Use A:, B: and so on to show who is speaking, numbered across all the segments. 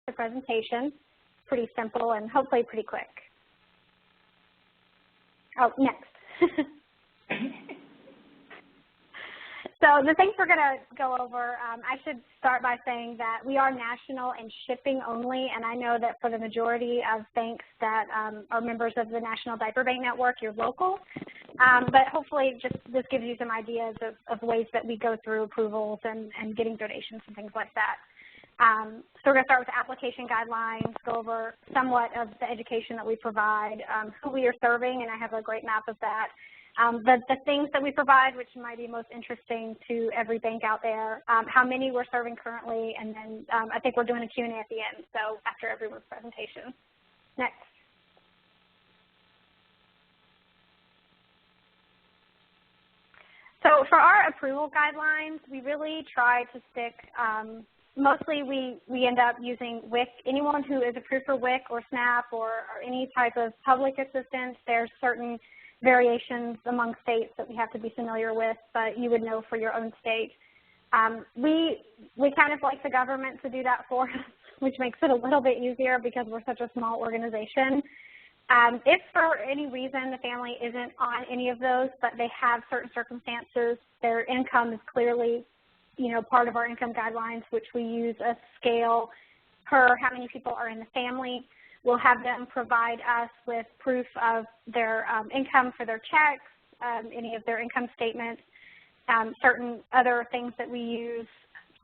A: the presentation. Pretty simple and hopefully pretty quick. Oh, next. So the things we're going to go over, I should start by saying that we are national and shipping only, and I know that for the majority of banks that are members of the National Diaper Bank Network, you're local. But hopefully just this gives you some ideas of ways that we go through approvals and getting donations and things like that. So we're going to start with the application guidelines, go over somewhat of the education that we provide, who we are serving, and I have a great map of that. The things that we provide, which might be most interesting to every bank out there, how many we're serving currently, and then I think we're doing a Q&A at the end, so after everyone's presentation. Next. So for our approval guidelines, we really try to stick, mostly we end up using WIC. Anyone who is approved for WIC or SNAP or any type of public assistance, there's certain variations among states that we have to be familiar with, but you would know for your own state. We kind of like the government to do that for us, which makes it a little bit easier because we're such a small organization. If for any reason the family isn't on any of those, but they have certain circumstances, their income is clearly, part of our income guidelines, which we use a scale per how many people are in the family. We'll have them provide us with proof of their income for their checks, any of their income statements, certain other things that we use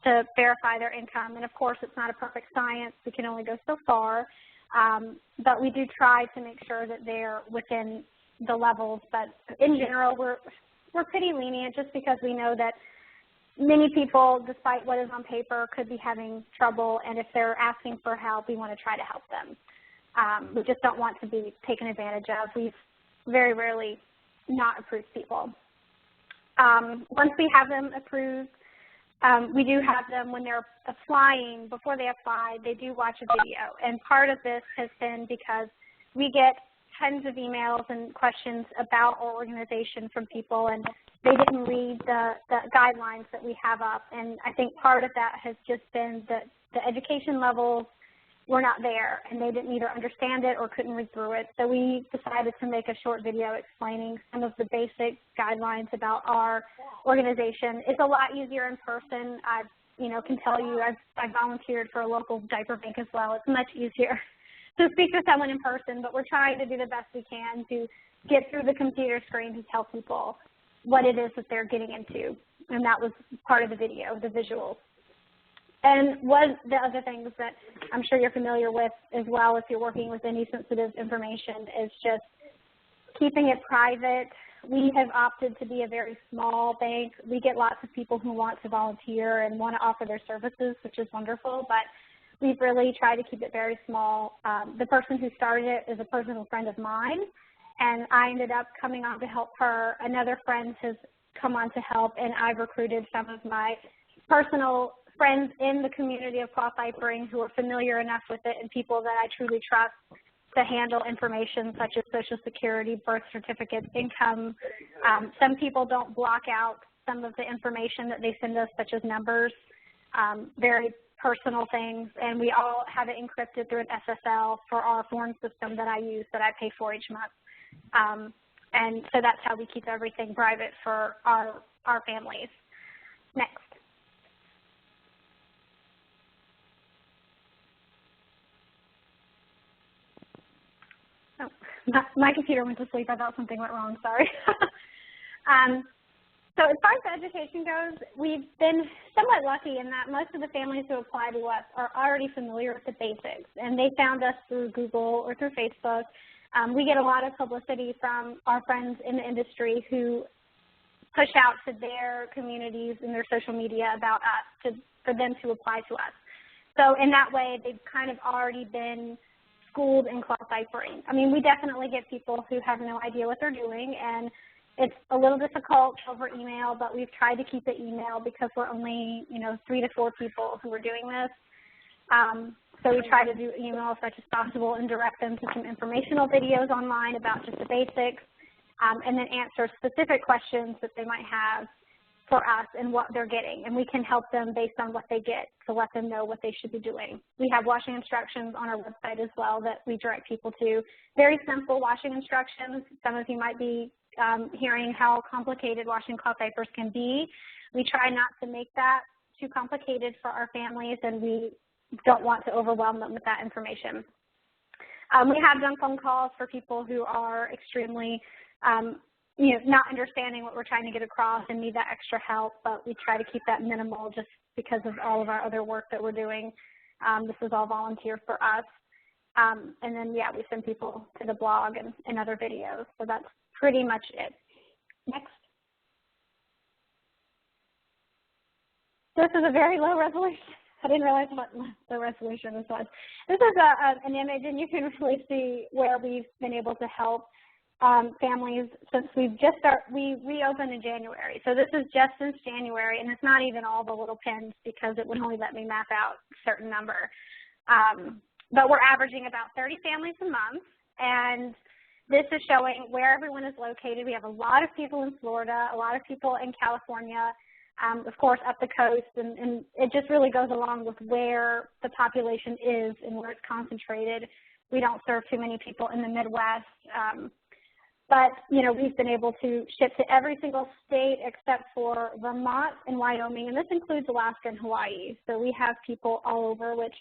A: to verify their income. And of course, it's not a perfect science. We can only go so far. But we do try to make sure that they're within the levels. But in general, we're pretty lenient just because we know that many people, despite what is on paper, could be having trouble. And if they're asking for help, we want to try to help them. We just don't want to be taken advantage of. We've very rarely not approved people. Once we have them approved, we do have them when they're applying, before they apply, they do watch a video. And part of this has been because we get tons of emails and questions about our organization from people, and they didn't read the guidelines that we have up. And I think part of that has just been that the education levels were not there, and they didn't either understand it or couldn't read through it. So we decided to make a short video explaining some of the basic guidelines about our organization. It's a lot easier in person. I can tell you I volunteered for a local diaper bank as well. It's much easier to speak to someone in person, but we're trying to do the best we can to get through the computer screen to tell people what it is that they're getting into. And that was part of the video, the visuals. And one of the other things that I'm sure you're familiar with as well if you're working with any sensitive information is just keeping it private. We have opted to be a very small bank. We get lots of people who want to volunteer and want to offer their services, which is wonderful, but we've really tried to keep it very small. The person who started it is a personal friend of mine, and I ended up coming on to help her. Another friend has come on to help, and I've recruited some of my personal friends in the community of cloth diapering who are familiar enough with it and people that I truly trust to handle information such as Social Security, birth certificates, income. Some people don't block out some of the information that they send us, such as numbers, very personal things, and we all have it encrypted through an SSL for our phone system that I use that I pay for each month. And so that's how we keep everything private for our families. Next. Oh, my computer went to sleep. I thought something went wrong. Sorry. So as far as the education goes, we've been somewhat lucky in that most of the families who apply to us are already familiar with the basics, and they found us through Google or through Facebook. We get a lot of publicity from our friends in the industry who push out to their communities and their social media about us for them to apply to us. So in that way, they've kind of already been schooled in cloth diapering. I mean, we definitely get people who have no idea what they're doing, and it's a little difficult over email, but we've tried to keep it email because we're only, 3 to 4 people who are doing this. So we try to do email as much as possible and direct them to some informational videos online about just the basics, and then answer specific questions that they might have for us and what they're getting, and we can help them based on what they get to let them know what they should be doing. We have washing instructions on our website as well that we direct people to. Very simple washing instructions. Some of you might be hearing how complicated washing cloth diapers can be. We try not to make that too complicated for our families, and we don't want to overwhelm them with that information. We have done phone calls for people who are extremely not understanding what we're trying to get across and need that extra help, but we try to keep that minimal just because of all of our other work that we're doing. This is all volunteer for us. And then, yeah, we send people to the blog and other videos. So that's pretty much it. Next. This is a very low resolution. I didn't realize what the resolution this was. This is an image, and you can really see where we've been able to help families since we've just we reopened in January. So this is just since January, and it's not even all the little pins because it would only let me map out a certain number. But we're averaging about 30 families a month, and this is showing where everyone is located. We have a lot of people in Florida, a lot of people in California, of course, up the coast, and it just really goes along with where the population is and where it's concentrated. We don't serve too many people in the Midwest, but, we've been able to ship to every single state except for Vermont and Wyoming, and this includes Alaska and Hawaii. So we have people all over, which,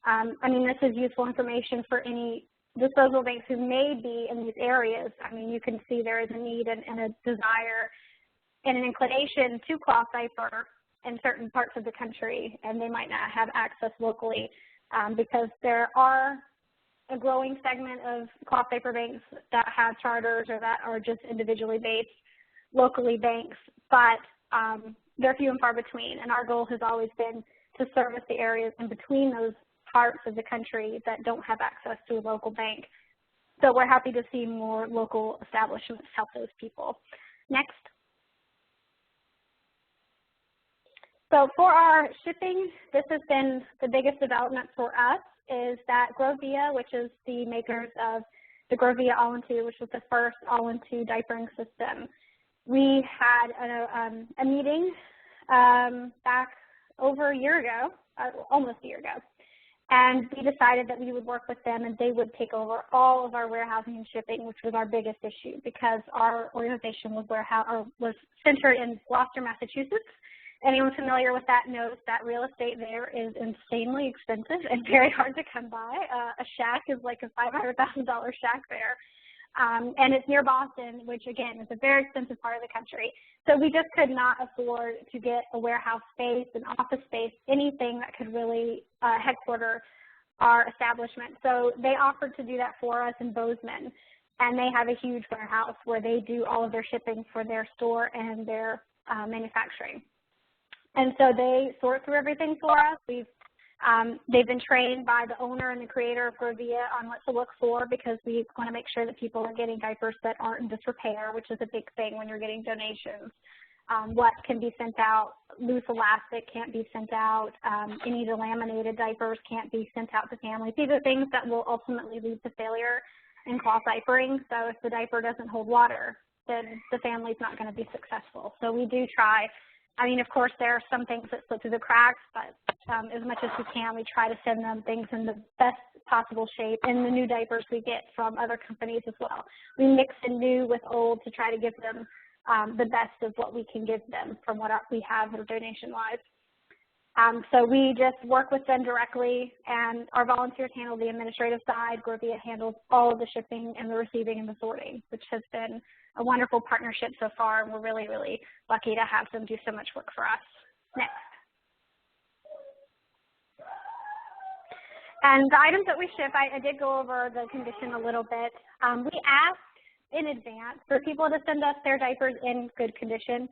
A: this is useful information for any disposable banks who may be in these areas. You can see there is a need and a desire and an inclination to cloth diaper in certain parts of the country, and they might not have access locally because there are a growing segment of cloth diaper banks that have charters or that are just individually based, locally banks, but they're few and far between, and our goal has always been to service the areas in between those parts of the country that don't have access to a local bank. So we're happy to see more local establishments help those people. Next. So for our shipping, this has been the biggest development for us, is that Grovia, which is the makers of the Grovia All-In-Two, which was the first all-in-two diapering system. We had a meeting back over a year ago, almost a year ago, and we decided that we would work with them and they would take over all of our warehousing and shipping, which was our biggest issue because our organization was centered in Gloucester, Massachusetts. Anyone familiar with that knows that real estate there is insanely expensive and very hard to come by. A shack is like a $500,000 shack there. And it's near Boston, which, again, is a very expensive part of the country. So we just could not afford to get a warehouse space, an office space, anything that could really headquarter our establishment. So they offered to do that for us in Bozeman. And they have a huge warehouse where they do all of their shipping for their store and their manufacturing. And so they sort through everything for us. They've been trained by the owner and the creator of Grovia on what to look for because we want to make sure that people are getting diapers that aren't in disrepair, which is a big thing when you're getting donations. What can be sent out, loose elastic can't be sent out, any of the laminated diapers can't be sent out to families. These are things that will ultimately lead to failure in cloth diapering. So if the diaper doesn't hold water, then the family's not going to be successful. So we do try. Of course, there are some things that slip through the cracks, but as much as we can, we try to send them things in the best possible shape and the new diapers we get from other companies as well. We mix in new with old to try to give them the best of what we can give them from what we have or donation-wise. So we just work with them directly, and our volunteers handle the administrative side. Grovia handles all of the shipping and the receiving and the sorting, which has been a wonderful partnership so far, and we're really, really lucky to have them do so much work for us. Next. And the items that we ship, I did go over the condition a little bit. We ask in advance for people to send us their diapers in good condition.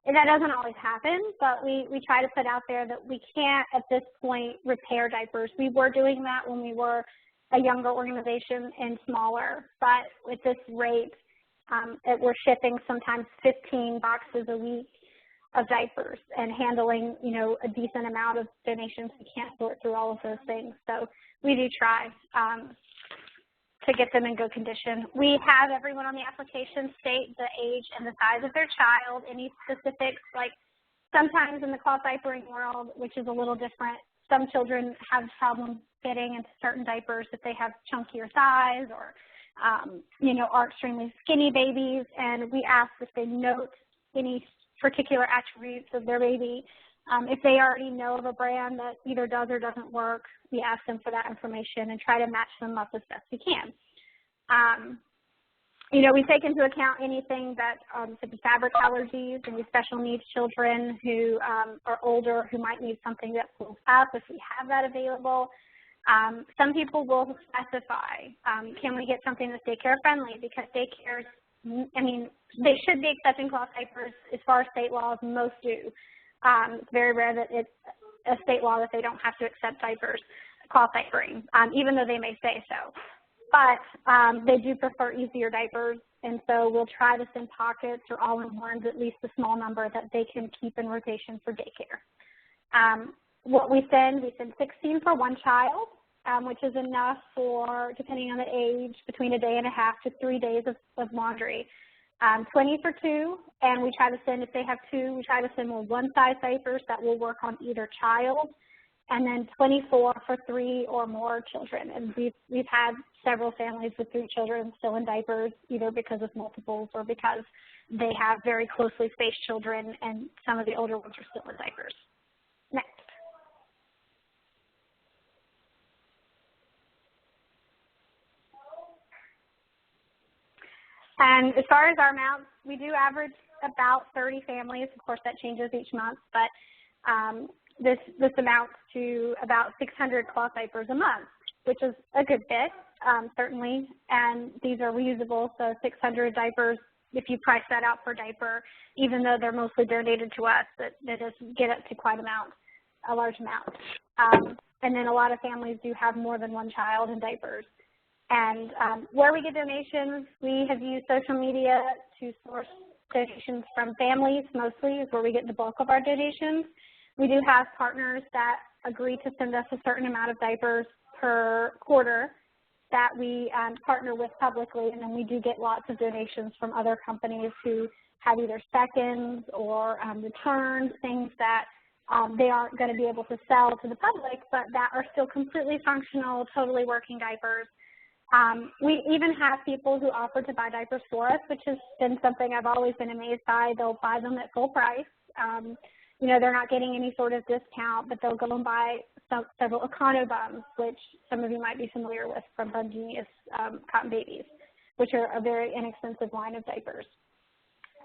A: And that doesn't always happen, but we try to put out there that we can't at this point repair diapers. We were doing that when we were a younger organization and smaller, but with this rate, we're shipping sometimes 15 boxes a week of diapers and handling, a decent amount of donations. We can't sort through all of those things. So we do try to get them in good condition. We have everyone on the application state the age and the size of their child, any specifics like Sometimes in the cloth diapering world, which is a little different, some children have problems fitting into certain diapers if they have chunkier thighs or, you know, are extremely skinny babies, and we ask if they note any particular attributes of their baby. If they already know of a brand that either does or doesn't work, we ask them for that information and try to match them up as best we can. You know, we take into account anything that, such as fabric allergies and special needs children who are older who might need something that pulls up if we have that available. Some people will specify, can we get something that's daycare friendly, because daycares, I mean, they should be accepting cloth diapers as far as state laws, most do. It's very rare that it's a state law that they don't have to accept diapers, cloth diapering, even though they may say so. But they do prefer easier diapers, and so we'll try to send pockets or all-in-ones, at least a small number that they can keep in rotation for daycare. What we send 16 for one child, which is enough for, depending on the age, between a day and a half to 3 days of laundry. 20 for two, and we try to send, if they have two, we try to send more one-size diapers that will work on either child, and then 24 for 3 or more children. And we've had several families with 3 children still in diapers, either because of multiples or because they have very closely spaced children, and some of the older ones are still in diapers. Next. And as far as our amounts, we do average about 30 families. Of course, that changes each month, but this amounts to about 600 cloth diapers a month, which is a good bit, certainly. And these are reusable, so 600 diapers, if you price that out per diaper, even though they're mostly donated to us, that does get up to quite a large amount. And then a lot of families do have more than one child in diapers. And where we get donations, we have used social media to source donations from families, mostly is where we get the bulk of our donations. We do have partners that agree to send us a certain amount of diapers per quarter that we partner with publicly, and then we do get lots of donations from other companies who have either seconds or returns, things that they aren't going to be able to sell to the public, but that are still completely functional, totally working diapers. We even have people who offer to buy diapers for us, which has been something I've always been amazed by. They'll buy them at full price. You know, they're not getting any sort of discount, but they'll go and buy several Econo Bums, which some of you might be familiar with from Bun Genius Cotton Babies, which are a very inexpensive line of diapers.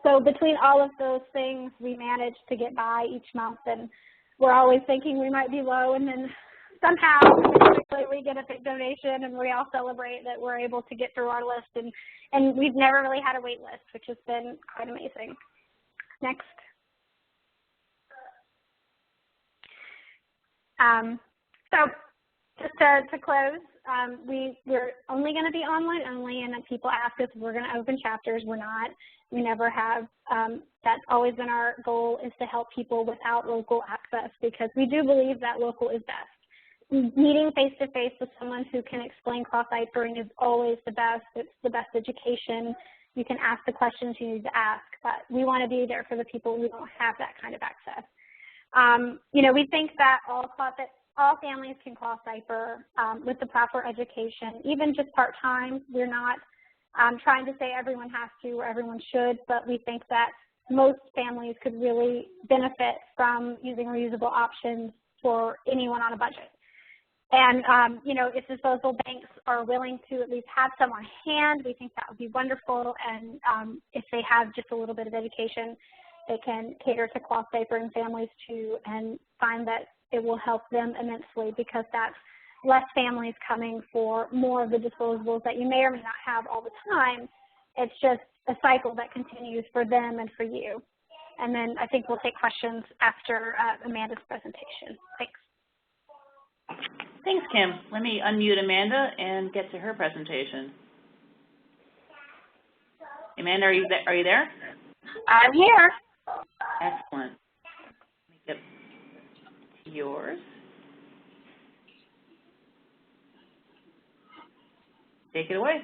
A: So between all of those things, we manage to get by each month, and we're always thinking we might be low, and then somehow we get a big donation, and we all celebrate that we're able to get through our list, and we've never really had a wait list, which has been quite amazing. Next. So just to close, we're only going to be online only, and people ask us if we're going to open chapters. We're not. We never have. That's always been our goal, is to help people without local access, because we do believe that local is best. Meeting face-to-face with someone who can explain cloth diapering is always the best. It's the best education. You can ask the questions you need to ask, but we want to be there for the people who don't have that kind of access. You know, we think that all families can cloth diaper with the proper education, even just part-time. We're not trying to say everyone has to or everyone should, but we think that most families could really benefit from using reusable options for anyone on a budget. And, you know, if disposable banks are willing to at least have some on hand, we think that would be wonderful. And if they have just a little bit of education, they can cater to cloth diapering families too, and find that it will help them immensely, because that's less families coming for more of the disposables that you may or may not have all the time. It's just a cycle that continues for them and for you. And then I think we'll take questions after Amanda's presentation. Thanks.
B: Thanks, Kim. Let me unmute Amanda and get to her presentation. Amanda, are you there?
C: I'm here.
B: Excellent. Let me get to yours. Take it away.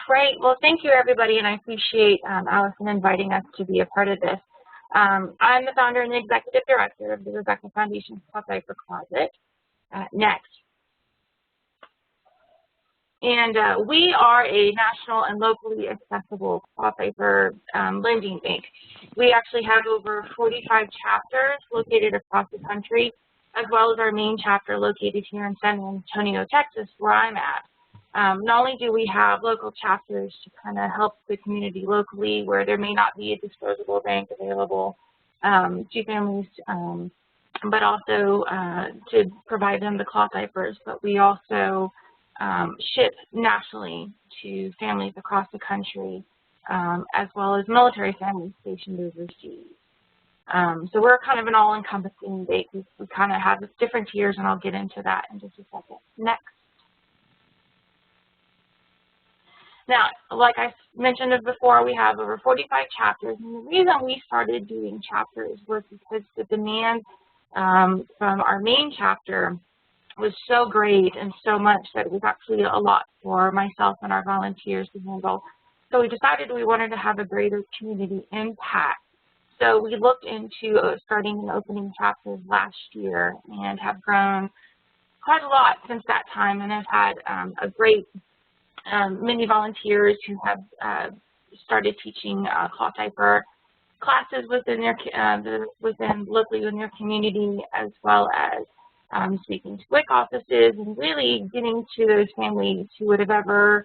C: Great. Well, thank you, everybody, and I appreciate Allison inviting us to be a part of this. I'm the founder and the executive director of the Rebecca Foundation's Cloth Diaper Closet. Next. And we are a national and locally accessible cloth diaper lending bank. We actually have over 45 chapters located across the country, as well as our main chapter located here in San Antonio, Texas, where I'm at. Not only do we have local chapters to kind of help the community locally where there may not be a disposable bank available to families, but also to provide them the cloth diapers, but we also ship nationally to families across the country, as well as military families stationed overseas. So we're kind of an all-encompassing bank. We kind of have different tiers, and I'll get into that in just a second. Next. Now, like I mentioned before, we have over 45 chapters, and the reason we started doing chapters was because the demand from our main chapter was so great and so much that it was actually a lot for myself and our volunteers to handle. So we decided we wanted to have a greater community impact. So we looked into starting and opening chapters last year and have grown quite a lot since that time, and have had a great many volunteers who have started teaching cloth diaper classes within their locally in their community, as well as speaking to WIC offices and really getting to those families who would have ever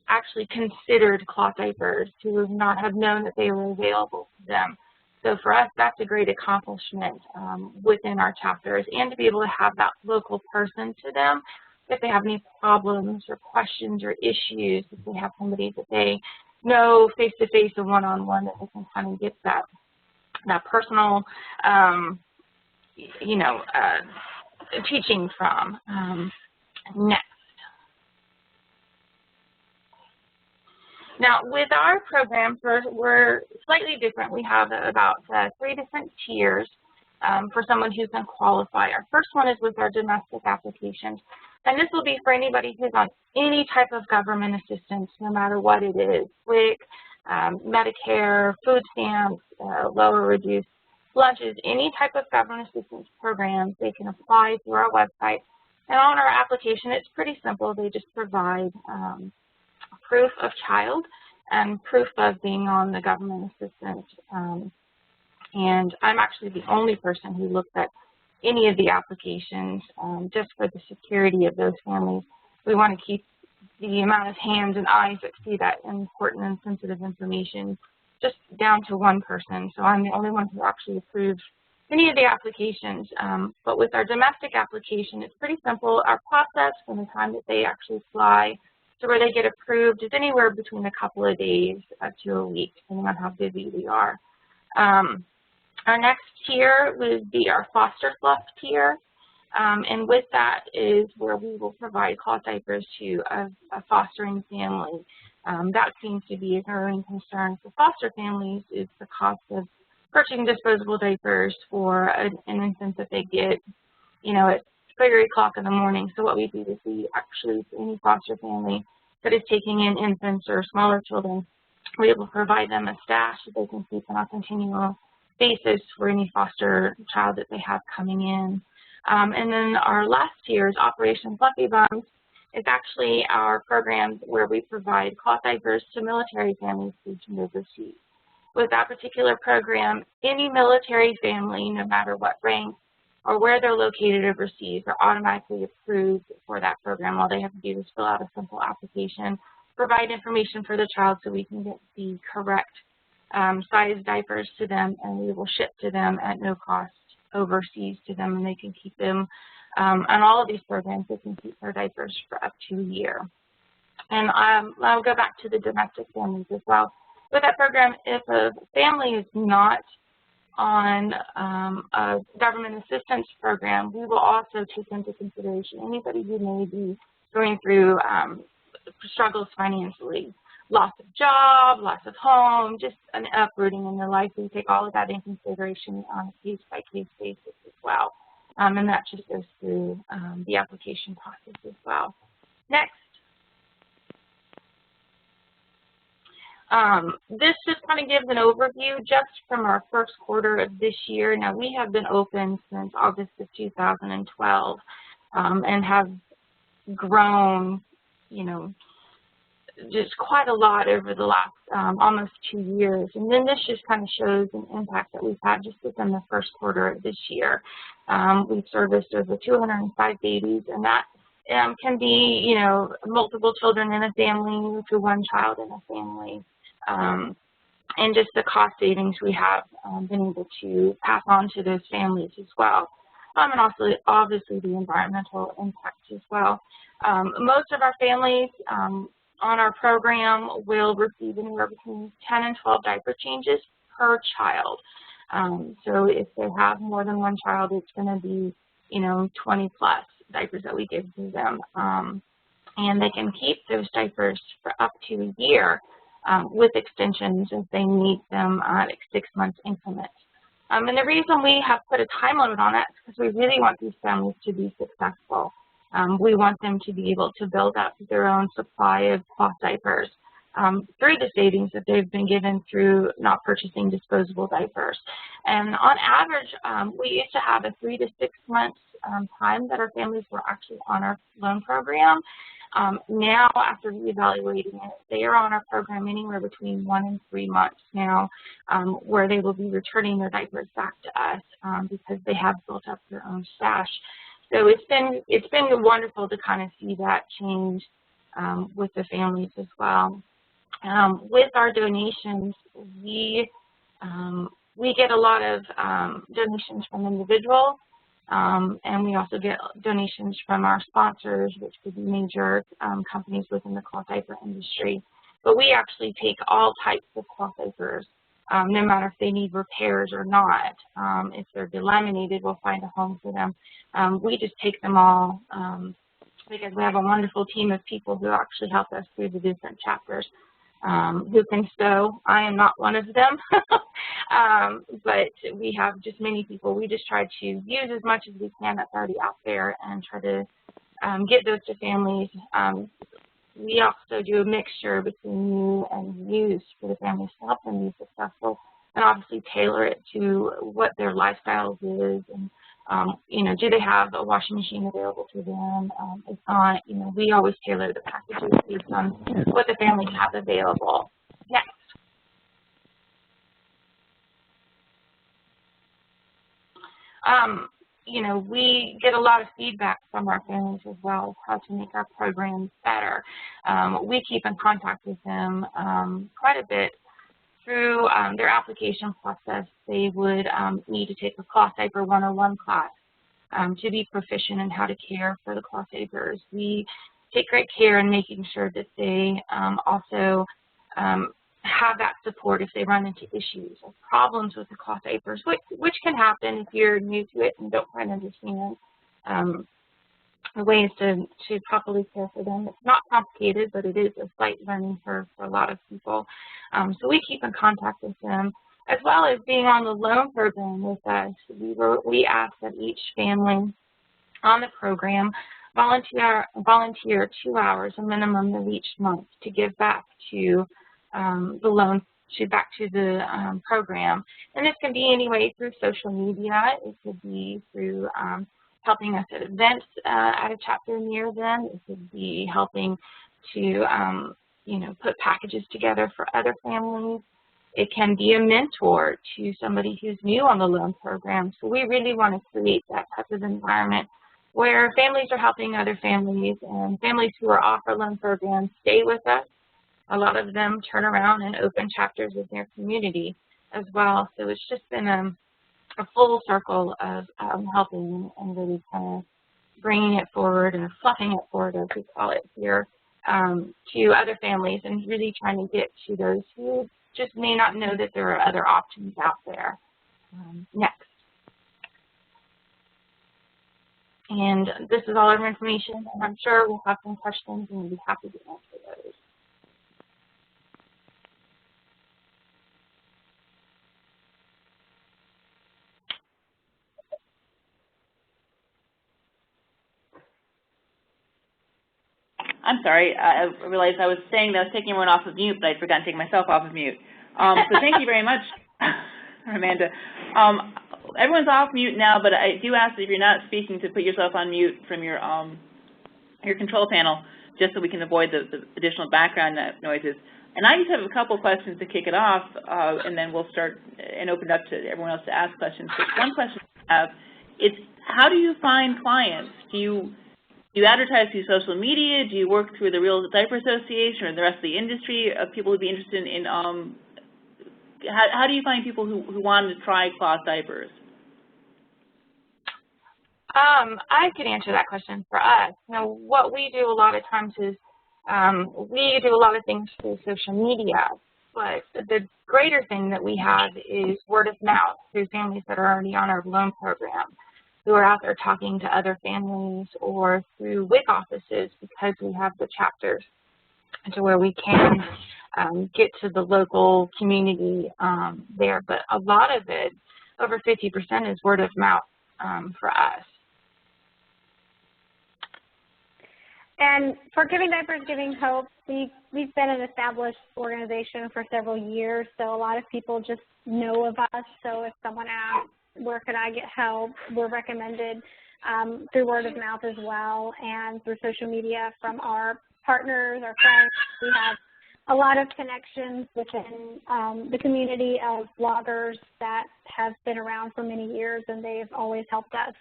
C: actually considered cloth diapers, who would not have known that they were available to them. So for us, that's a great accomplishment within our chapters, and to be able to have that local person to them if they have any problems or questions or issues, if they have somebody that they know face-to-face and one-on-one, that they can kind of get that personal, teaching from. Next. Now, with our programs, we're slightly different. We have about 3 different tiers for someone who can qualify. Our first one is with our domestic applications, and this will be for anybody who's on any type of government assistance, no matter what it is, WIC, Medicare, food stamps, lower reduced lunches, any type of government assistance programs. They can apply through our website. And on our application, it's pretty simple. They just provide proof of child and proof of being on the government assistance. And I'm actually the only person who looked at any of the applications just for the security of those families. We want to keep the amount of hands and eyes that see that important and sensitive information just down to one person. So I'm the only one who actually approves any of the applications. But with our domestic application, it's pretty simple. Our process from the time that they actually fly to where they get approved is anywhere between a couple of days to a week, depending on how busy we are. Our next tier would be our foster fluff tier. And with that is where we will provide cloth diapers to a fostering family. That seems to be a growing concern for foster families, is the cost of purchasing disposable diapers for an infant that they get, at 3 o'clock in the morning. So what we do is we actually, for any foster family that is taking in infants or smaller children, we will provide them a stash that they can keep on a continual basis for any foster child that they have coming in. And then our last tier is Operation Fluffy Bums. It's actually our program where we provide cloth diapers to military families stationed overseas. With that particular program, any military family, no matter what rank or where they're located overseas, are automatically approved for that program. All they have to do is fill out a simple application, provide information for the child so we can get the correct size diapers to them, and we will ship to them at no cost overseas to them, and they can keep them on all of these programs. They can keep their diapers for up to a year. And I'll go back to the domestic families as well. With that program, if a family is not on a government assistance program, we will also take into consideration anybody who may be going through struggles financially. Loss of job, loss of home, just an uprooting in their life. We take all of that into consideration on a case-by-case basis as well. And that just goes through the application process as well. Next. This just kind of gives an overview just from our first quarter of this year. Now, we have been open since August of 2012 and have grown, you know, just quite a lot over the last almost 2 years. And then this just kind of shows an impact that we've had just within the first quarter of this year. We've serviced over 205 babies, and that can be, you know, multiple children in a family to one child in a family. And just the cost savings we have been able to pass on to those families as well. And also, obviously, the environmental impacts as well. Most of our families on our program will receive anywhere between 10 and 12 diaper changes per child. So if they have more than one child, it's going to be, you know, 20 plus diapers that we give to them. And they can keep those diapers for up to a year with extensions if they need them at 6 months increments. And the reason we have put a time limit on that is because we really want these families to be successful. We want them to be able to build up their own supply of cloth diapers through the savings that they've been given through not purchasing disposable diapers. And on average, we used to have a 3 to 6 months time that our families were actually on our loan program. Now, after reevaluating it, they are on our program anywhere between 1 and 3 months now, where they will be returning their diapers back to us because they have built up their own stash. So it's been wonderful to kind of see that change with the families as well. With our donations, we get a lot of donations from individuals, and we also get donations from our sponsors, which could be major companies within the cloth diaper industry. But we actually take all types of cloth diapers, no matter if they need repairs or not. If they're delaminated, we'll find a home for them. We just take them all because we have a wonderful team of people who actually help us through the different chapters. Who can sew. I am not one of them, but we have just many people. We just try to use as much as we can that's already out there and try to get those to families. We also do a mixture between new and used for the families to help them be successful, and obviously tailor it to what their lifestyles is, and you know, do they have a washing machine available to them? If not, you know, we always tailor the packages based on what the families have available. Next. You know, we get a lot of feedback from our families as well, how to make our programs better. We keep in contact with them quite a bit through their application process. They would need to take a cloth diaper 101 class to be proficient in how to care for the cloth diapers. We take great care in making sure that they also have that support if they run into issues or problems with the cloth diapers, which can happen if you're new to it and don't quite understand the ways to properly care for them. It's not complicated, but it is a slight learning curve for a lot of people. So we keep in contact with them, as well as being on the loan program with us. We ask that each family on the program volunteer 2 hours, a minimum of each month, to give back to the loan, back to the program. And this can be any way through social media. It could be through helping us at events at a chapter near them. It could be helping to, you know, put packages together for other families. It can be a mentor to somebody who's new on the loan program. So we really want to create that type of environment where families are helping other families, and families who are off our loan program stay with us. A lot of them turn around and open chapters with their community as well. So it's just been a full circle of helping and really kind of bringing it forward and fluffing it forward, as we call it here, to other families, and really trying to get to those who just may not know that there are other options out there. Next. And this is all our information, and I'm sure we'll have some questions, and we'll be happy to answer those.
B: I'm sorry, I realized I was saying that I was taking everyone off of mute, but I forgot to take myself off of mute. So thank you very much, Amanda. Everyone's off mute now, but I do ask that if you're not speaking to put yourself on mute from your control panel, just so we can avoid the additional background noises. And I just have a couple questions to kick it off, and then we'll start and open it up to everyone else to ask questions. But one question I have is, how do you find clients? Do you advertise through social media? Do you work through the Real Diaper Association or the rest of the industry of people who'd be interested in, how do you find people who want to try cloth diapers?
C: I could answer that question for us. Now, what we do a lot of times is we do a lot of things through social media, but the greater thing that we have is word of mouth through families that are already on our loan program, who are out there talking to other families, or through WIC offices, because we have the chapters to where we can get to the local community there. But a lot of it, over 50%, is word of mouth for us.
A: And for Giving Diapers, Giving Hope, we've been an established organization for several years, so a lot of people just know of us. So if someone asks, where can I get help, we're recommended through word of mouth as well, and through social media from our partners, our friends. We have a lot of connections within the community of bloggers that have been around for many years, and they've always helped us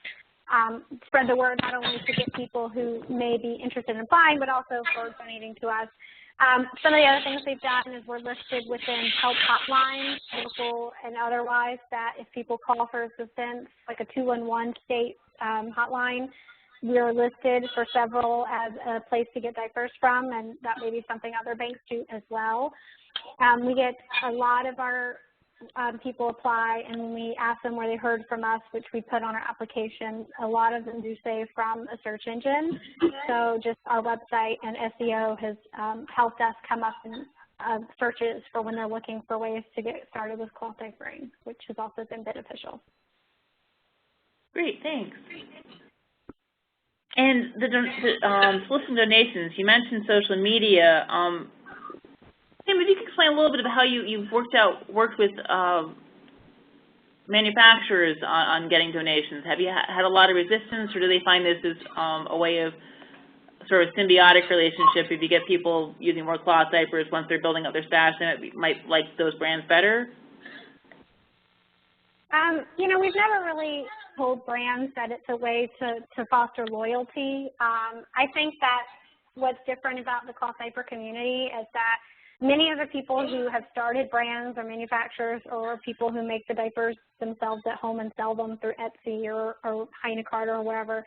A: spread the word, not only to get people who may be interested in applying, but also for donating to us. Some of the other things we've done is we're listed within help hotlines, local and otherwise, that if people call for assistance, like a 211 state hotline, we're listed for several as a place to get diapers from, and that may be something other banks do as well. We get a lot of our people apply, and when we ask them where they heard from us, which we put on our application, a lot of them do say from a search engine. So just our website and SEO has helped us come up in searches for when they're looking for ways to get started with cloth diapering, which has also been beneficial.
B: Great, thanks. And the soliciting donations, you mentioned social media. Tim, if you could explain a little bit about how you've worked with manufacturers on getting donations. Have you had a lot of resistance, or do they find this as a way of sort of symbiotic relationship? If you get people using more cloth diapers once they're building up their stash, they might like those brands better?
A: You know, we've never really told brands that it's a way to foster loyalty. I think that what's different about the cloth diaper community is that many of the people who have started brands or manufacturers, or people who make the diapers themselves at home and sell them through Etsy or Heinekart or wherever,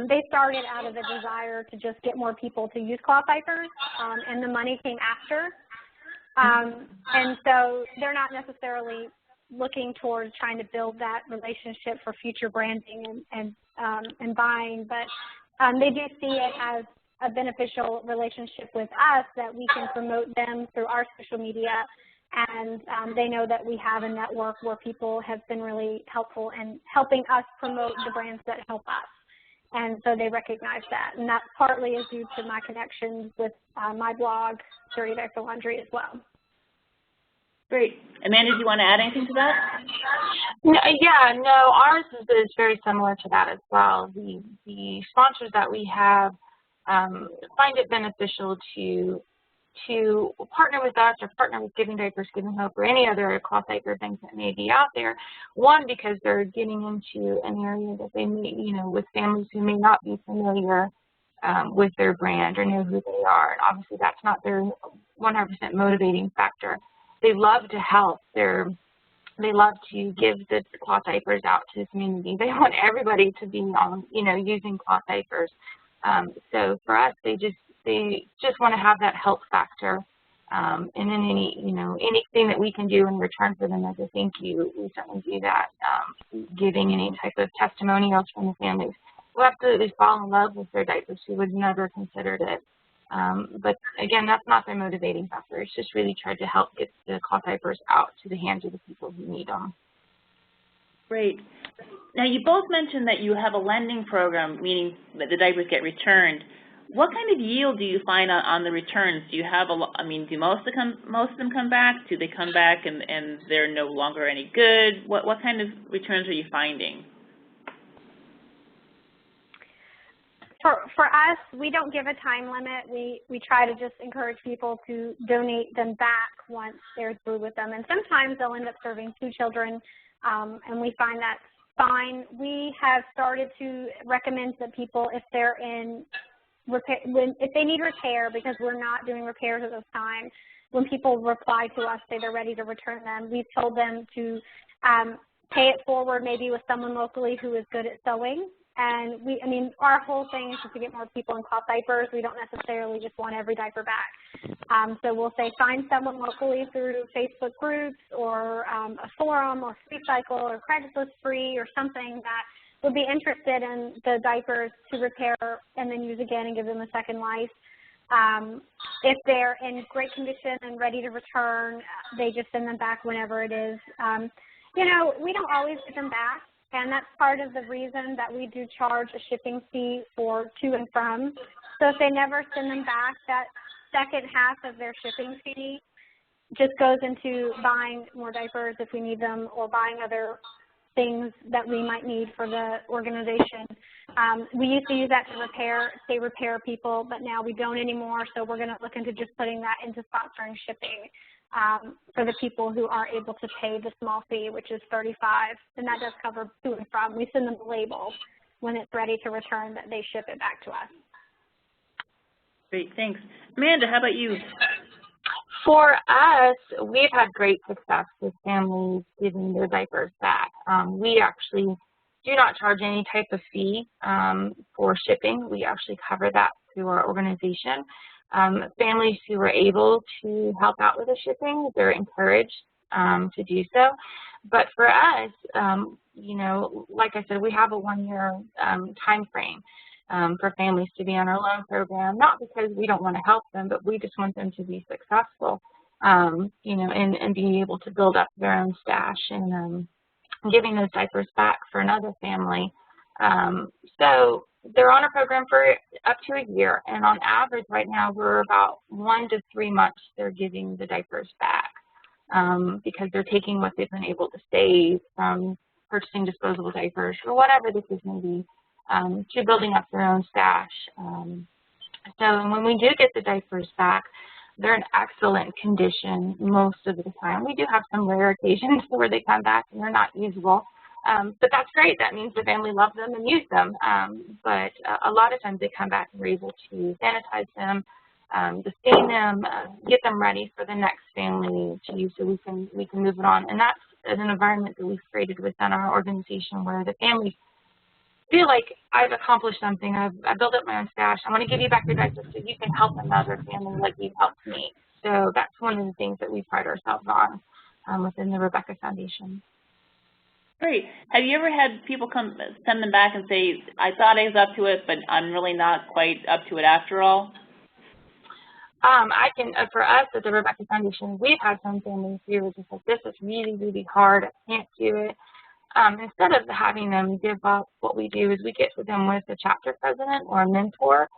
A: they started out of a desire to just get more people to use cloth diapers, and the money came after. And so they're not necessarily looking towards trying to build that relationship for future branding and buying, but they do see it as a beneficial relationship with us, that we can promote them through our social media, and they know that we have a network where people have been really helpful in helping us promote the brands that help us. And so they recognize that, and that partly is due to my connections with my blog, Dirty Diaper Laundry, as well.
B: Great. Amanda, do you want to add anything to that?
C: Yeah, no, ours is very similar to that as well. The sponsors that we have find it beneficial to partner with us, or partner with Giving Diapers, Giving Hope, or any other cloth diaper things that may be out there. One, because they're getting into an area that they may, with families who may not be familiar with their brand or know who they are. And obviously that's not their 100% motivating factor. They love to help. They love to give the cloth diapers out to the community. They want everybody to be on, using cloth diapers. So for us, they just want to have that help factor, and then anything that we can do in return for them as a thank you, we certainly do that. Giving any type of testimonials from the families who absolutely fall in love with their diapers, who would never considered it. But again, that's not their motivating factor. It's just really tried to help get the cloth diapers out to the hands of the people who need them.
B: Great. Now, you both mentioned that you have a lending program, meaning that the diapers get returned. what kind of yield do you find on the returns? Do you have a lot, I mean, do most of them come back? Do they come back and they're no longer any good? What kind of returns are you finding?
A: For us, we don't give a time limit. We try to just encourage people to donate them back once they're through with them. And sometimes they'll end up serving 2 children, and we find that's fine. We have started to recommend that people, if they're in repair, if they need repair, because we're not doing repairs at this time, when people reply to us, say they're ready to return them, we've told them to pay it forward maybe with someone locally who is good at sewing. And I mean, our whole thing is just to get more people in cloth diapers. We don't necessarily just want every diaper back. So we'll say find someone locally through Facebook groups or a forum or Recycle or Creditsless Free or something that would be interested in the diapers to repair and then use again and give them a second life. If they're in great condition and ready to return, they just send them back whenever it is. You know, we don't always get them back. And that's part of the reason that we do charge a shipping fee for to and from. So if they never send them back, that second half of their shipping fee just goes into buying more diapers if we need them or buying other things that we might need for the organization. We used to use that to repair people, but now we don't anymore. So we're going to look into just putting that into sponsoring shipping. For the people who are able to pay the small fee, which is $35, and that does cover to and from. We send them the label when it's ready to return that they ship it back to us.
B: Great, thanks. Amanda, how about you?
C: For us, we've had great success with families giving their diapers back. We actually do not charge any type of fee for shipping. We actually cover that through our organization. Families who are able to help out with the shipping, they're encouraged to do so. But for us, you know, like I said, we have a 1-year time frame for families to be on our loan program, not because we don't want to help them, but we just want them to be successful, you know, and being able to build up their own stash and giving those diapers back for another family. So they're on a program for up to a year, and on average right now we're about 1 to 3 months they're giving the diapers back because they're taking what they've been able to save from purchasing disposable diapers or whatever the case may be to building up their own stash. So when we do get the diapers back, they're in excellent condition most of the time. We do have some rare occasions where they come back and they're not usable. But that's great. That means the family loves them and use them. But a lot of times they come back and we're able to sanitize them, stain them, get them ready for the next family to use so we can move it on. And that's an environment that we've created within our organization where the families feel like I've accomplished something. I've built up my own stash. I want to give you back your diapers so you can help another family like you've helped me. So that's one of the things that we pride ourselves on within the Rebecca Foundation.
B: Great. Have you ever had people send them back and say, I thought I was up to it, but I'm really not quite up to it after all?
C: For us at the Rebecca Foundation, we've had some families who were just like, this is really, really hard. I can't do it. Instead of having them give up, what we do is we get to them with a chapter president or a mentor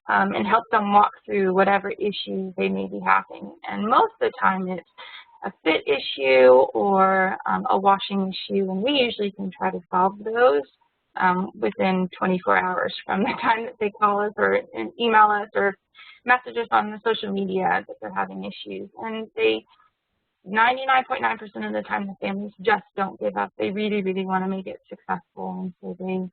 C: and help them walk through whatever issues they may be having. And most of the time it's a fit issue or a washing issue, and we usually can try to solve those within 24 hours from the time that they call us or email us or message us on the social media that they're having issues. And 99.9% of the time the families just don't give up. They really, really want to make it successful, and so they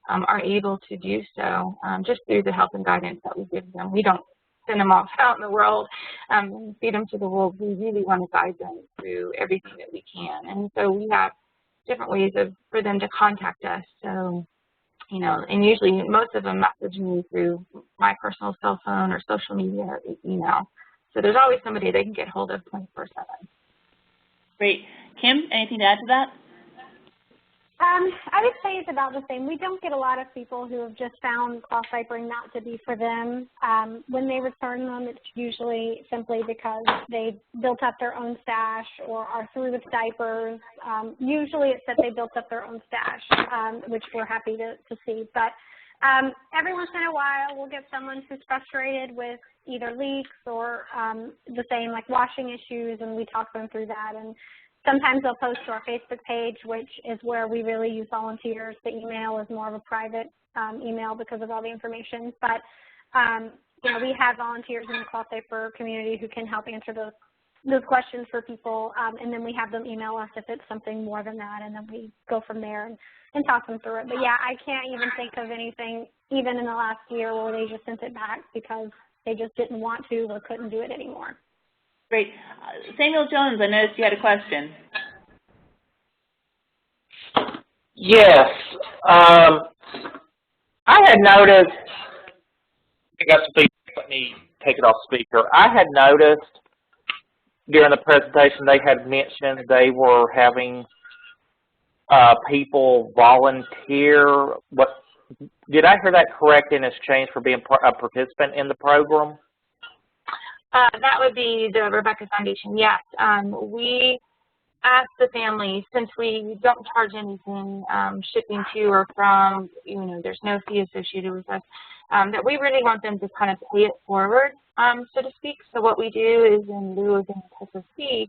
C: are able to do so just through the help and guidance that we give them. We don't send them off out in the world and feed them to the wolves. We really want to guide them through everything that we can. And so we have different ways for them to contact us. So, you know, and usually most of them message me through my personal cell phone or social media or email. So there's always somebody they can get hold of 24/7.
B: Great. Kim, anything to add to that?
A: I would say it's about the same. We don't get a lot of people who have just found cloth diapering not to be for them. When they return them, it's usually simply because they built up their own stash or are through with diapers. Usually it's that they built up their own stash, which we're happy to see. But Every once in a while, we'll get someone who's frustrated with either leaks or the same like washing issues, and we talk them through that. And sometimes they'll post to our Facebook page, which is where we really use volunteers. The email is more of a private email because of all the information. But you know, we have volunteers in the cloth diaper community who can help answer those questions for people, and then we have them email us if it's something more than that, and then we go from there and talk them through it. But yeah, I can't even think of anything, even in the last year, where they just sent it back because they just didn't want to or couldn't do it anymore.
B: Great. Samuel Jones, I noticed you had a question.
D: Yes. I had noticed, I got to speak, let me take it off speaker. I had noticed during the presentation they had mentioned they were having people volunteer. What, did I hear that correct, in exchange for being a participant in the program?
C: That would be the Rebecca Foundation, yes. We ask the family, since we don't charge anything shipping to or from, you know, there's no fee associated with us, that we really want them to kind of pay it forward, so to speak. So what we do is, in lieu of any type of fee,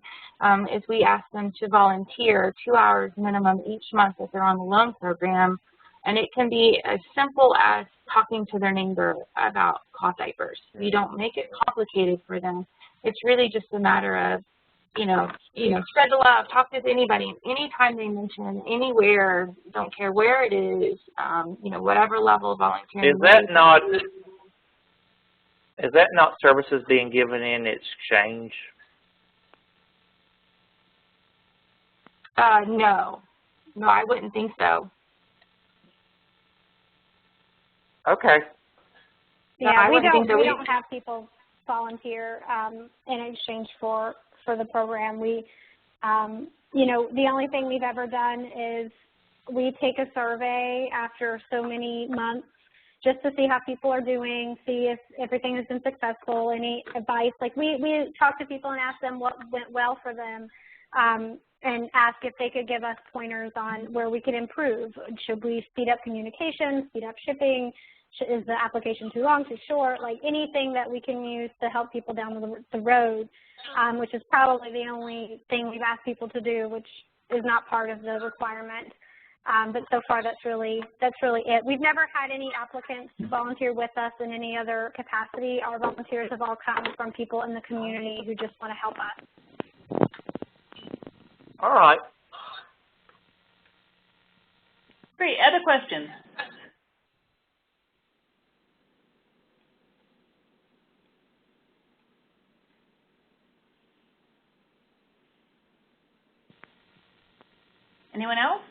C: is we ask them to volunteer 2 hours minimum each month if they're on the loan program. And it can be as simple as talking to their neighbor about cloth diapers. We don't make it complicated for them. It's really just a matter of, you know, spread the love, talk to anybody, anytime they mention anywhere, don't care where it is, you know, whatever level of volunteering.
D: Is that not services being given in exchange?
C: No, I wouldn't think so.
D: Okay.
A: Yeah,
C: no,
A: we don't have people volunteer in exchange for the program. We, you know, the only thing we've ever done is we take a survey after so many months just to see how people are doing, see if everything has been successful, any advice. Like we talk to people and ask them what went well for them, and ask if they could give us pointers on where we could improve. Should we speed up communication, speed up shipping? Is the application too long, too short? Like anything that we can use to help people down the road, which is probably the only thing we've asked people to do, which is not part of the requirement. But so far, that's really it. We've never had any applicants volunteer with us in any other capacity. Our volunteers have all come from people in the community who just want to help us.
D: All right.
B: Great. Other questions? Anyone else?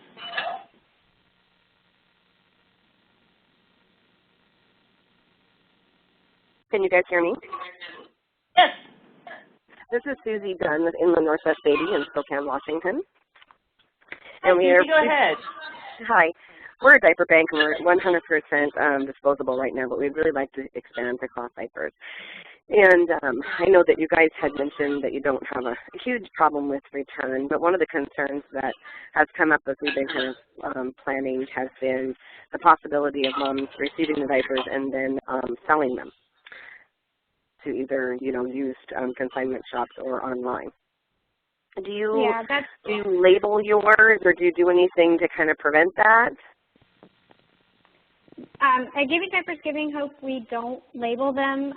E: Can you guys hear me?
B: Yes.
E: This is Susie Dunn with Inland Northwest Baby in Spokane, Washington.
B: Hi, Susie, go ahead.
E: Hi. We're a diaper bank, and we're 100% disposable right now, but we'd really like to expand to cloth diapers. And I know that you guys had mentioned that you don't have a huge problem with return, but one of the concerns that has come up as we've been kind of planning has been the possibility of moms receiving the diapers and then selling them to either, you know, used consignment shops or online. Do you label yours, or do you do anything to kind of prevent that?
A: At Giving Diapers, Giving Hope, we don't label them.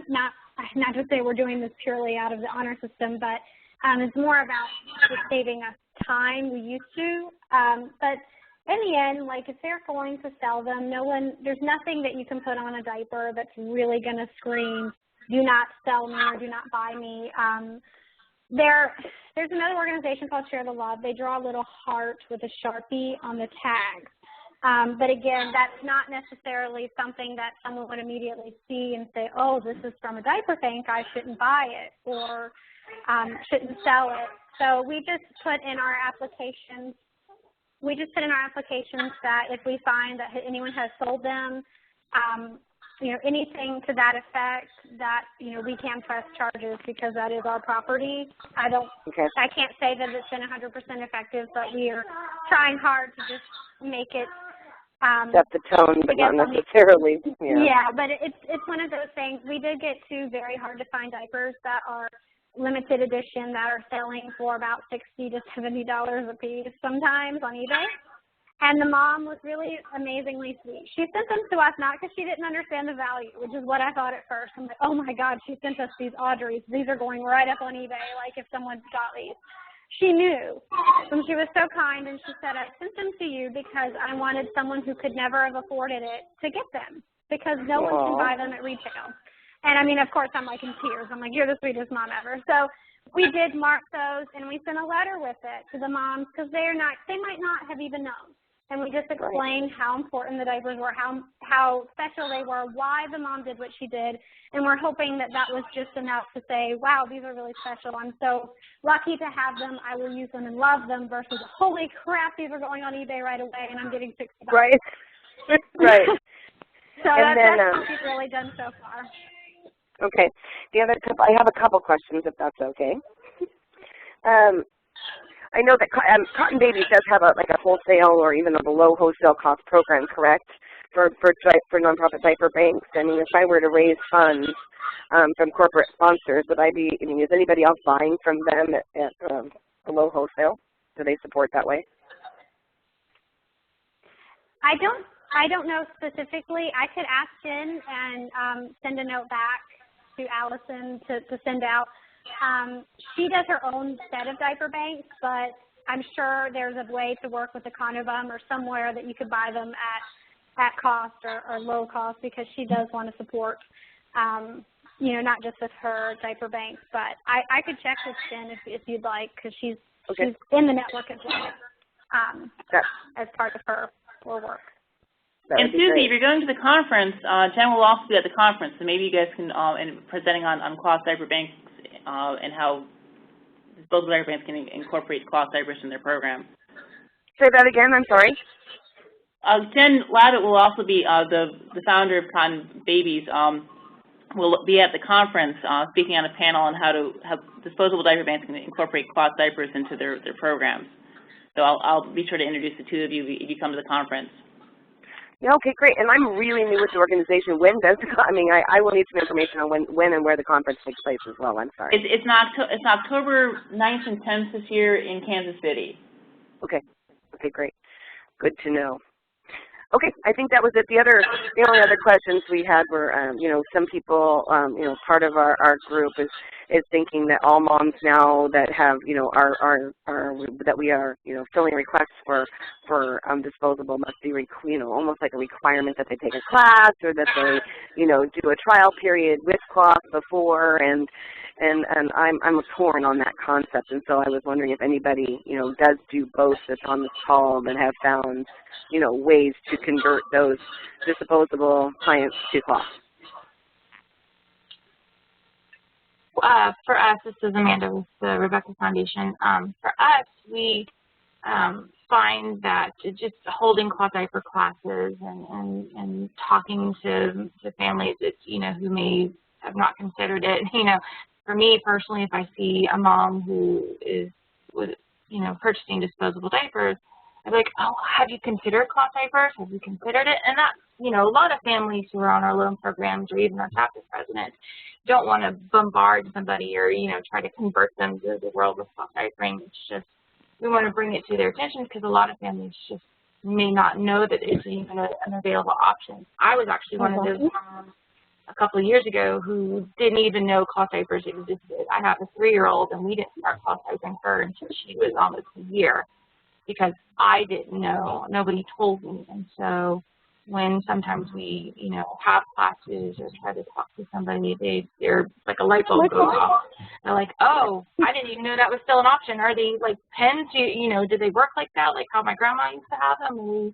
A: Not to say we're doing this purely out of the honor system, but it's more about just saving us time. We used to, but in the end, like if they're going to sell them, there's nothing that you can put on a diaper that's really going to scream, "Do not sell me" or "Do not buy me." There's another organization called Share the Love. They draw a little heart with a Sharpie on the tag. But again, that's not necessarily something that someone would immediately see and say, "Oh, this is from a diaper bank, I shouldn't buy it," or shouldn't sell it. So we just put in our applications, that if we find that anyone has sold them, you know, anything to that effect, that, you know, we can press charges because that is our property. I can't say that it's been 100% effective, but we are trying hard to just make it
E: Set the tone, but not necessarily.
A: Yeah, but it's one of those things. We did get 2 very hard to find diapers that are limited edition that are selling for about $60 to $70 a piece sometimes on eBay. And the mom was really amazingly sweet. She sent them to us not because she didn't understand the value, which is what I thought at first. I'm like, oh my God, she sent us these Audreys. These are going right up on eBay, like if someone got these. She knew, and she was so kind, and she said, I sent them to you because I wanted someone who could never have afforded it to get them, because no one can buy them at retail. And I mean, of course, I'm like in tears. I'm like, you're the sweetest mom ever. So we did mark those, and we sent a letter with it to the moms because they might not have even known. And we just explained how important the diapers were, how special they were, why the mom did what she did. And we're hoping that that was just enough to say, wow, these are really special. I'm so lucky to have them. I will use them and love them versus, holy crap, these are going on eBay right away and I'm getting $60.
E: Right. Right.
A: So that's what she's really done so far.
E: Okay. I have a couple questions, if that's okay. I know that Cotton Babies does have a wholesale or even a below wholesale cost program, correct, for nonprofit diaper banks. I mean, if I were to raise funds from corporate sponsors, is anybody else buying from them at below wholesale? Do they support that way?
A: I don't know specifically. I could ask Jen and send a note back to Allison to send out. She does her own set of diaper banks, but I'm sure there's a way to work with the Conobum or somewhere that you could buy them at cost or low cost, because she does want to support, not just with her diaper banks. But I could check with Jen if you'd like, because she's in the network as well as part of her work.
B: And Susie, if you're going to the conference, Jen will also be at the conference, so maybe you guys can, presenting on cloth diaper banks and how disposable diaper banks can incorporate cloth diapers in their program.
E: Say that again, I'm sorry.
B: Jen Laddett will also be, the founder of Cotton Babies, will be at the conference speaking on a panel on how disposable diaper banks can incorporate cloth diapers into their programs. So I'll be sure to introduce the two of you if you come to the conference.
E: Yeah, okay, great. And I'm really new with the organization. When does I will need some information on when and where the conference takes place as well. I'm sorry.
B: It's October 9th and 10th this year in Kansas City.
E: Okay. Okay, great. Good to know. Okay, I think that was it. The only other questions we had were, some people, part of our group is thinking that all moms now that have, that we are, filling requests for disposable must be, almost like a requirement that they take a class or that they, do a trial period with cloth before, and I'm torn on that concept, and so I was wondering if anybody, does do both that's on this call that have found, ways to convert those disposable clients to cloth.
C: For us, this is Amanda with the Rebecca Foundation. For us, we find that just holding cloth diaper classes and talking to families that, who may have not considered it, for me personally, if I see a mom who is, purchasing disposable diapers, I'm like, oh, have you considered cloth diapers? Have you considered it? And that, a lot of families who are on our loan programs or even our chapter presidents don't want to bombard somebody or, try to convert them to the world of cloth diapering. It's just, we want to bring it to their attention because a lot of families just may not know that it's even an available option. I was actually one of those moms a couple of years ago who didn't even know cloth diapers existed. I have a 3-year-old, and we didn't start cloth diapering her until she was almost a year because I didn't know. Nobody told me. And so when sometimes we, have classes or try to talk to somebody, they're like a light bulb goes off. They're like, oh, I didn't even know that was still an option. Are they like pens? Do they work like that, like how my grandma used to have them? And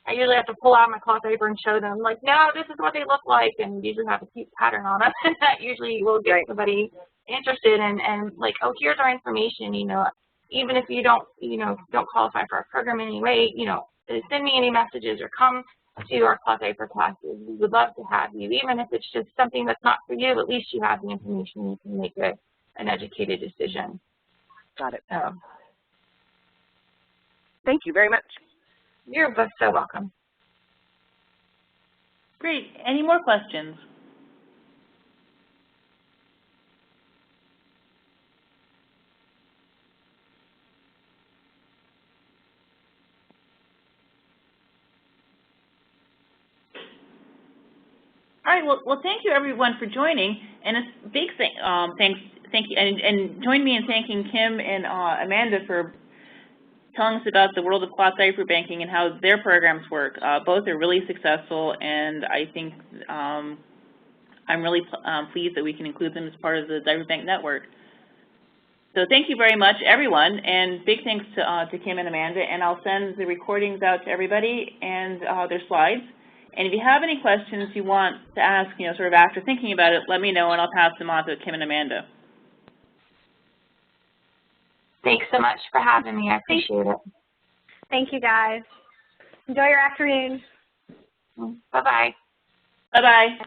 C: I usually have to pull out my cloth diaper and show them, like, no, this is what they look like, and usually have a cute pattern on them. That usually will get somebody interested and like, oh, here's our information, even if you don't qualify for our program in any way, send me any messages or come to our cloth diaper classes. We would love to have you. Even if it's just something that's not for you, at least you have the information. You can make an educated decision.
E: Got it.
C: So,
E: thank you very much.
C: You're both so welcome.
B: Great. Any more questions? All right. Well, thank you everyone for joining, and a big thank you, and join me in thanking Kim and Amanda for telling us about the world of cloth diaper banking and how their programs work. Both are really successful, and I think I'm really pleased that we can include them as part of the Diaper Bank network. So thank you very much, everyone, and big thanks to Kim and Amanda. And I'll send the recordings out to everybody and their slides. And if you have any questions you want to ask, sort of after thinking about it, let me know, and I'll pass them on to Kim and Amanda.
C: Thanks so much for having me. I appreciate it.
A: Thank you, guys. Enjoy your afternoon.
C: Bye-bye.
B: Bye-bye.